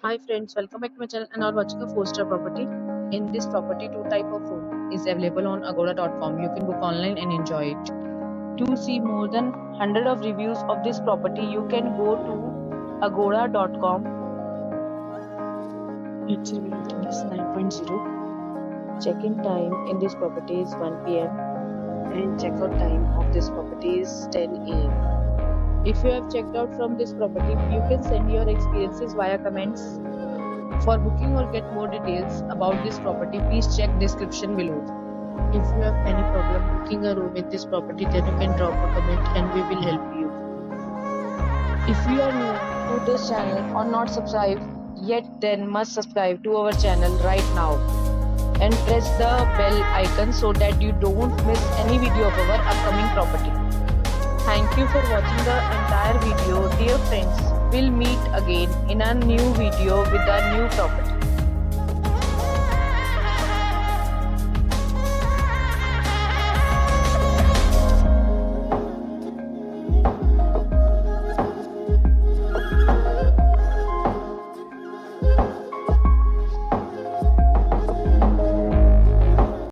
Hi friends, welcome back to my channel and are watching a 4-star property. In this property, two type of room is available on agoda.com. You can book online and enjoy it. To see more than 100 of reviews of this property, you can go to agoda.com. Its review rating is 9.0. Check-in time in this property is 1 p.m. and check-out time of this property is 10 a.m. If you have checked out from this property, you can send your experiences via comments. For booking or get more details about this property, please check description below. If you have any problem booking a room in this property, then you can drop a comment and we will help you. If you are new to this channel or not subscribed yet, then must subscribe to our channel right now and press the bell icon so that you don't miss any video of our upcoming property. Thank you for watching the entire video. Dear friends, we'll meet again in a new video with a new property.